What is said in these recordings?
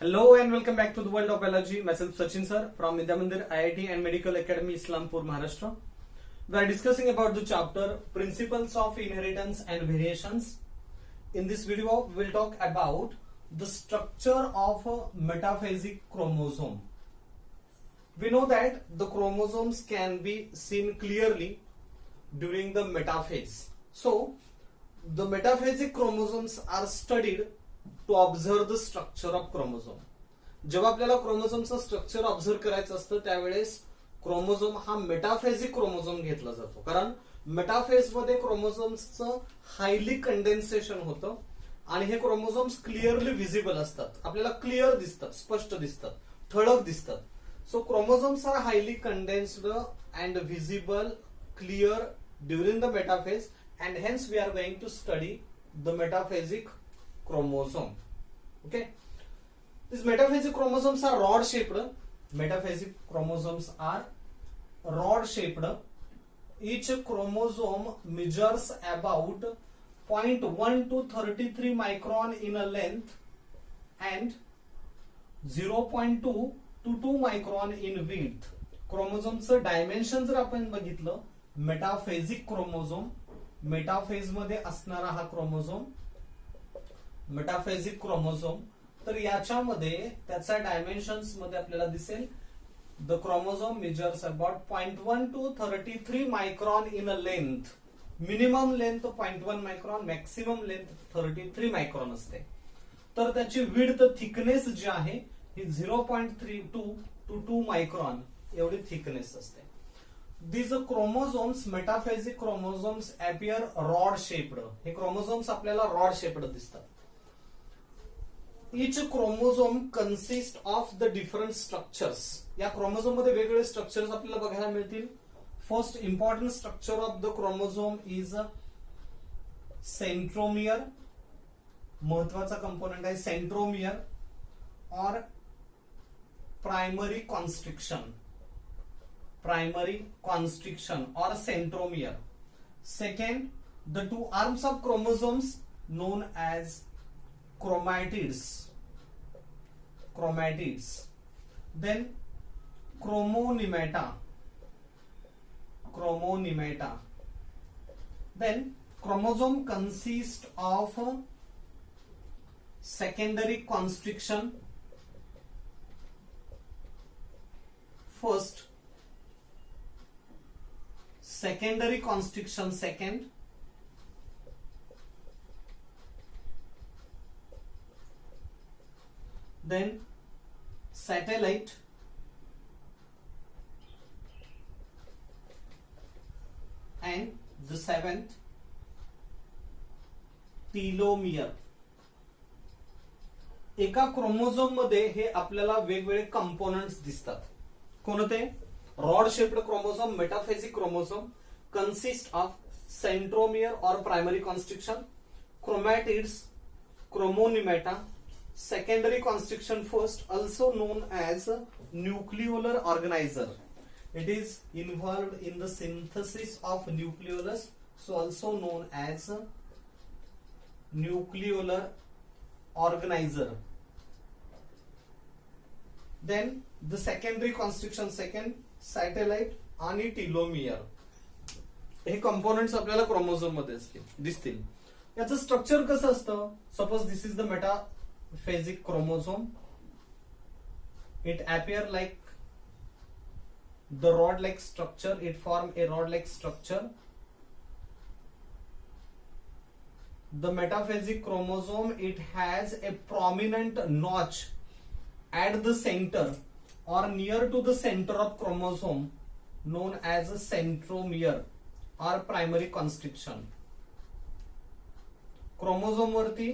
Hello and welcome back to the world of biology. Myself Sachin sir from Vidya Mandir IIT and Medical Academy Islampur, Maharashtra. We are discussing about the chapter Principles of Inheritance and Variations. In this video, we will talk about the structure of a metaphasic chromosome. We know that the chromosomes can be seen clearly during the metaphase. So, the metaphasic chromosomes are studied to observe the structure of chromosome. जेव्हा आपल्याला क्रोमोझोमचं structure observe करायचं असतं त्यावेळेस chromosome हा metaphasic chromosome घेतला जातो, कारण metaphase मध्ये क्रोमोझोम्सचं हायली कंडेन्सेशन होतं आणि हे क्रोमोझोम्स क्लिअरली व्हिजिबल असतात, आपल्याला क्लिअर दिसतात, स्पष्ट दिसतात, ठळक दिसतात. So chromosomes are highly condensed and visible, clear during the metaphase, and hence we are going to study the metaphasic chromosome. Okay, these metaphasic chromosomes are rod shaped. Metaphasic chromosomes are rod shaped. Each chromosome measures about 0.1 to 33 micron in a length and 0.2 to 2 micron in width. क्रोमोझोमचं dimension जर आपण बघितलं, metaphasic chromosome, metaphase मध्ये असणारा हा chromosome metaphasic chromosome, तर याच्यामध्ये त्याचा dimensions मध्ये आपल्याला दिसेल the chromosome measures about 0.1 to 33 micron in a length. Minimum length 0.1 micron, maximum length 33 micron असते. तर त्याची विड्थ, थिकनेस जी आहे ही 0.32 टू 2 मायक्रॉन एवढी थिकनेस असते. These chromosomes, metaphasic chromosomes appear rod shaped. हे क्रोमोझोम्स आपल्याला रॉड शेप्ड दिसतात. Each chromosome consists of the different structures. या क्रोमोझोम मध्ये वेगवेगळे स्ट्रक्चर्स आपल्याला बघायला मिळतील. First important structure of the chromosome is centromere. महत्वाचा कंपोनेंट आहे सेंट्रोमियर और प्राइमरी कॉन्स्ट्रिक्शन. प्राइमरी कॉन्स्ट्रिक्शन और centromere. Second, the two arms of chromosomes known as chromatids. Then chromonimata. Then chromosome consists of secondary constriction. First, secondary constriction second, then satellite, and the seventh, telomere. एका chromosome मध्ये हे आपल्याला वेगवेगळे components दिसतात. कोणते? Rod shaped chromosome, metaphasic chromosome, consist of centromere और primary constriction, chromatids, chromonemata, secondary constriction first, also known as nucleolar organizer. It is involved in the synthesis of nucleolus, so also known as nucleolar organizer. Then the secondary constriction second, satellite आणि telomere. हे components आपल्याला chromosome मध्ये दिसतील. याचं structure कसं असतं? Suppose this is the metaphasic chromosome. It appear like the rod-like structure. It form a rod-like structure. The metaphasic chromosome, it has a prominent notch at the center or near to the center of chromosome, known as a centromere or primary constriction. Chromosome वरती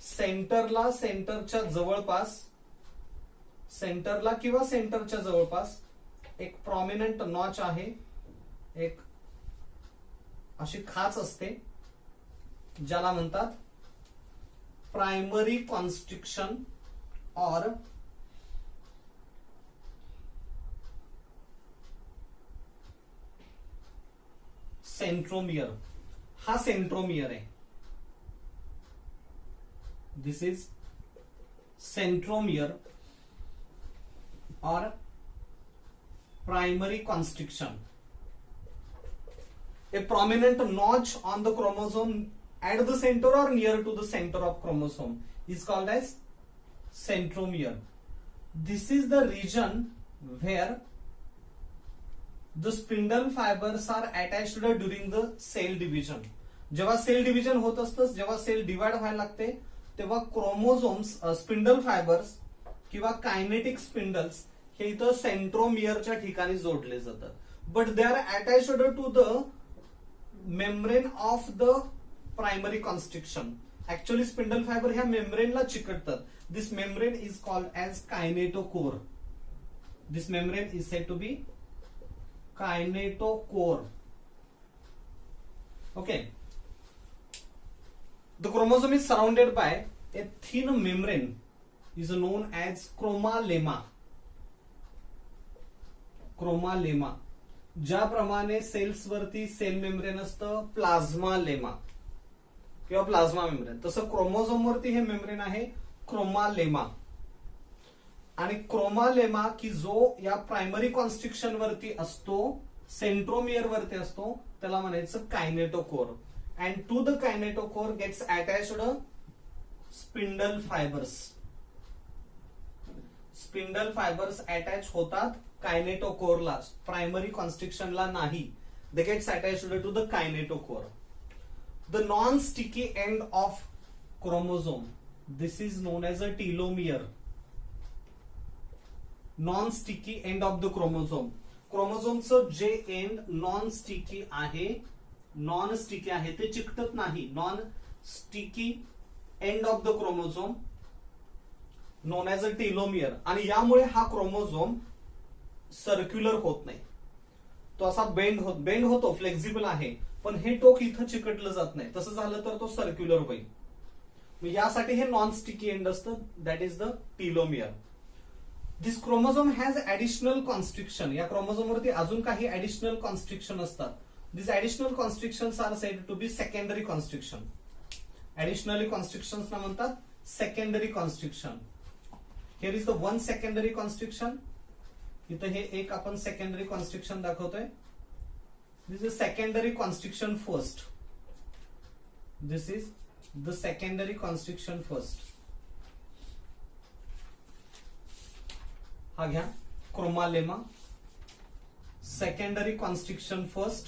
सेंटरला किंवा सेंटरच्या जवळपास एक prominent notch आहे, एक अशी खाच असते ज्याला म्हणतात प्रायमरी कॉन्स्ट्रिक्शन और सेंट्रोमियर. हा सेंट्रोमियर आहे. दिस is centromere or primary constriction. A prominent notch on the chromosome at the center or near to the center of chromosome is called as centromere. This is the region where the spindle fibers are attached during the cell division. जेव्हा cell division होत असतं, जेव्हा cell divide व्हायला लागते, तेव्हा chromosomes, spindle fibres किंवा kinetic spindles हे इथं सेंट्रोमियरच्या ठिकाणी जोडले जातात. But they are attached to the membrane of the primary constriction. Actually spindle fibre ह्या मेम्ब्रेनला चिकटतात. This membrane is called as kinetochore. This membrane is said to be kinetochore. Okay. The chromosome is surrounded by a thin membrane is known as chromolemma. Chromolemma. ज्याप्रमाणे cells वरती sale membrane असतं plasma lemma किंवा plasma membrane, तसं chromosome वरती हे membrane आहे क्रोमालेमा. आणि क्रोमालेमा की जो या प्रायमरी कॉन्स्ट्रिक्शन वरती असतो, सेंट्रोमियर वरती असतो, त्याला म्हणायचं kinetochore. And to the kinetochore gets attached spindle fibres. Spindle fibres attach होतात कायनेटोकोरला, प्रायमरी कॉन्स्ट्रिक्शनला नाही. They gets attached to the kinetochore. The non sticky end of chromosome, this is known as a telomere. Non sticky end of the chromosome. क्रोमोझोमचं जे end non sticky आहे, non sticky आहे, ते चिकटत नाही. Non sticky end of the chromosome known as a telomere. आणि यामुळे हा क्रोमोझोम सर्क्युलर होत नाही, तो असा बेंड होतो, फ्लेक्झिबल आहे, पण हे टोक इथं चिकटलं जात नाही. तसं झालं तर तो सर्क्युलर होईल. यासाठी हे नॉन स्टिकी एंड असतं, that is the telomere. This chromosome has additional constriction. या क्रोमोझोम वरती अजून काही ऍडिशनल कॉन्स्ट्रिक्शन असतात. This additional constrictions are said to be secondary constriction. Additionally constrictions ना म्हणतात secondary constriction. Here is the one secondary constriction. इथं हे एक आपण सेकंडरी कॉन्स्ट्रिक्शन दाखवतोय. This is secondary constriction first. This is the secondary constriction first. हा घ्या chromolemma. Secondary constriction first,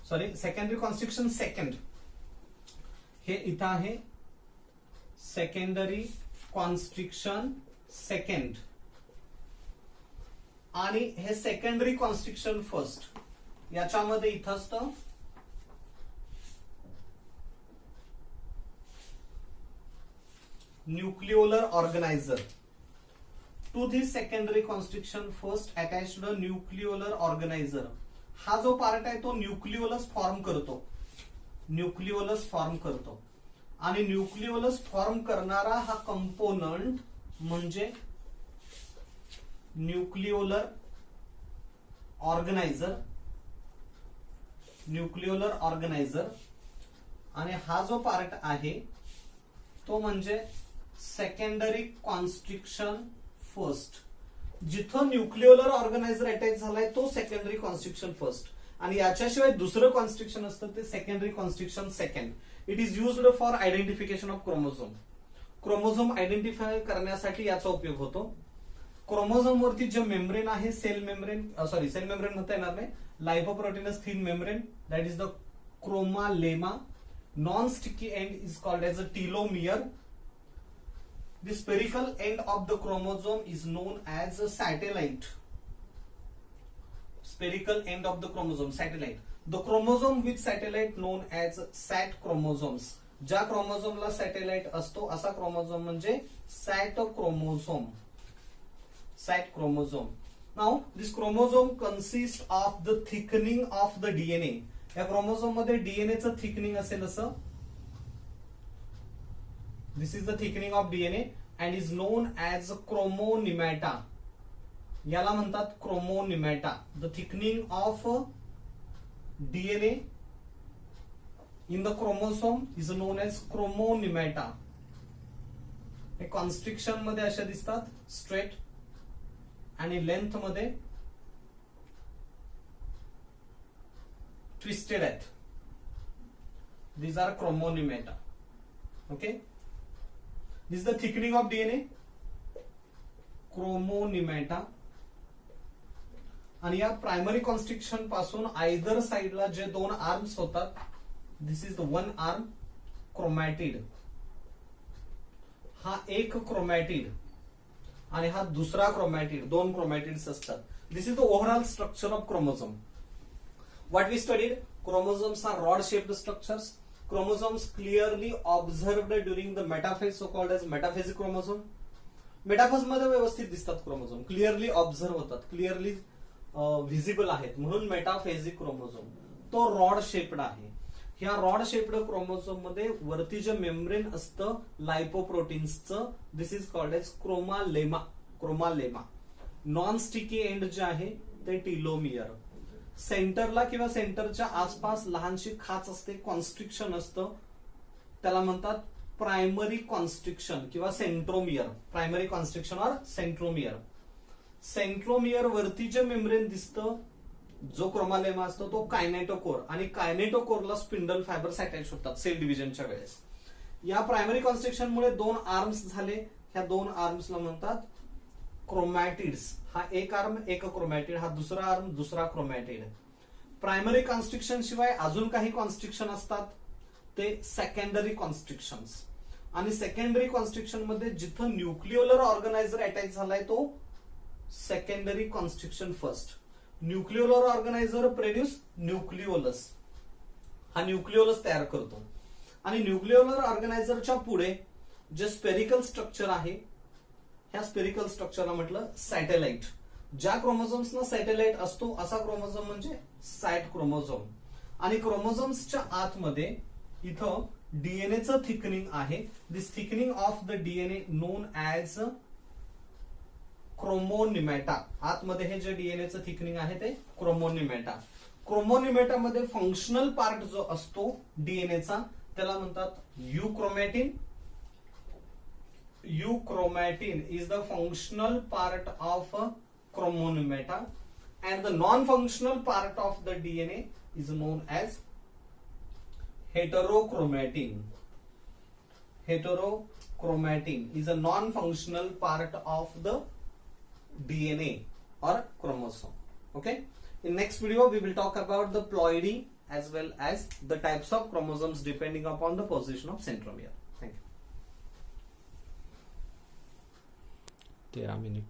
sorry secondary constriction second. हे इथं आहे सेकंडरी कॉन्स्ट्रिक्शन सेकंड. आणि हे सेकंडरी कॉन्स्ट्रिक्शन फर्स्ट याच्यामध्ये इथं असतं nucleolar organiser. To this secondary constriction first attached nucleolar organiser. हा जो पार्ट आहे तो न्यूक्लिओलस फॉर्म करतो. न्यूक्लिओलस फॉर्म करतो. आणि न्यूक्लिओलस फॉर्म करणारा हा कंपोनंट म्हणजे न्यूक्लिओलर ऑर्गनायझर. न्यूक्लिओलर ऑर्गनायझर. आणि हा जो पार्ट आहे तो म्हणजे सेकंडरी कॉन्स्ट्रिक्शन फर्स्ट. जिथं न्यूक्लिओलर ऑर्गनायझर अटॅच झालाय तो सेकंडरी कॉन्स्ट्रिक्शन फर्स्ट. आणि याच्याशिवाय दुसरं कॉन्स्ट्रिक्शन असतं ते secondary constriction second. It is used for identification of chromosome. Chromosome identify करण्यासाठी याचा उपयोग होतो. क्रोमोझोम वरती जे मेम्ब्रेन आहे, सेल मेम्ब्रेन म्हणता येणार नाही, lipoproteins thin membrane, that is the chromolemma. Non sticky end is called as a telomere. The spherical end of the chromosome is known as a satellite. Spherical end of the chromosome, satellite. The chromosome with satellite known as sat chromosomes. ज्या क्रोमोझोमला satellite असतो असा chromosome म्हणजे SAT chromosome. SAT chromosome. Now this chromosome consist of the thickening of the DNA. या chromosome मध्ये डीएनएचं thickening असेल असं. This is the thickening of DNA and is known as chromonimata. याला म्हणतात chromonimata. The thickening of DNA in the chromosome is known as chromonimata. हे constriction मध्ये अशा दिसतात स्ट्रेट आणि लेंथ मध्ये ट्विस्टेड आहेत. These are chromonimata. Okay, this is the thickening of DNA, chromonimata. आणि या प्रायमरी कॉन्स्ट्रिक्शन पासून आयदर साइडला जे दोन आर्म्स होतात, this is the one arm chromatid, हा एक क्रोमॅटिड आणि हा दुसरा क्रोमॅटिड, दोन क्रोमॅटिड्स असतात. This is the overall structure of chromosome. What we studied, chromosomes are rod shaped structures. Chromosomes clearly observed during the metaphase, so called as metaphasic chromosome. Metaphase मध्ये व्यवस्थित दिसतात क्रोमोझोम, क्लिअरली ऑब्झर्व होतात, clearly visible आहेत, म्हणून metaphasic chromosome. तो rod shaped आहे. ह्या rod shaped chromosome मध्ये वरती जे मेम्ब्रेन असतं लायपोप्रोटीन्सचं, this is called as chromolemma. Chromolemma. Non sticky end जे आहे ते टीलोमियर. सेंटरला किंवा सेंटरच्या आसपास लहानशी खाच असते, कॉन्स्ट्रिक्शन असतं, त्याला म्हणतात प्रायमरी कॉन्स्ट्रिक्शन किंवा सेंट्रोमियर. प्रायमरी कॉन्स्ट्रिक्शन और सेंट्रोमियर. सेंट्रोमियर वरती जे मेम्ब्रेन दिसतं, जो क्रोमालेमा असतो, तो कायनेटोकोर, आणि कायनेटोकोरला स्पिंडल फायबर्स अटॅच होतात सेल डिव्हिजनच्या वेळेस. या प्रायमरी कॉन्स्ट्रिक्शनमुळे दोन आर्म्स झाले. ह्या दोन आर्म्सला म्हणतात क्रोमॅटिड्स. हा एक आर्म एक क्रोमॅटिड, हा दुसरा आर्म दुसरा क्रोमॅटिड. प्रायमरी कॉन्स्ट्रिक्शन शिवाय अजून काही कॉन्स्ट्रिक्शन असतात, ते सेकंडरी कॉन्स्ट्रिक्शन्स. आणि सेकंडरी कॉन्स्ट्रिक्शन मध्ये जिथं न्यूक्लिओलर ऑर्गनायझर अटॅच झालाय तो secondary constriction first. Nucleolar organiser produce nucleolus, हा न्यूक्लिओलस तयार करतो. आणि न्यूक्लिओलर ऑर्गनायझरच्या पुढे जे स्पेरिकल स्ट्रक्चर आहे, ह्या स्पेरिकल स्ट्रक्चरला म्हटलं सॅटेलाइट. ज्या क्रोमोझोम्सना सॅटेलाइट असतो असा क्रोमोझोम म्हणजे सॅट क्रोमोझोम. आणि क्रोमोझोम्सच्या आतमध्ये इथं डीएनएचं थिकनिंग आहे. This thickening of the DNA known as chromonemata. आतमध्ये हे जे डीएनएचं थिकनिंग आहे ते क्रोमोनिमॅटा. क्रोमोनिमॅटामध्ये फंक्शनल पार्ट जो असतो डीएनएचा त्याला म्हणतात युक्रोमॅटिन. Euchromatin is the functional part of chromonimata, and the non-functional part of the DNA is known as heterochromatin. Heterochromatin is a non-functional part of the DNA or chromosome. Okay. In next video, we will talk about the ploidy as well as the types of chromosomes depending upon the position of centromere. 13 minute.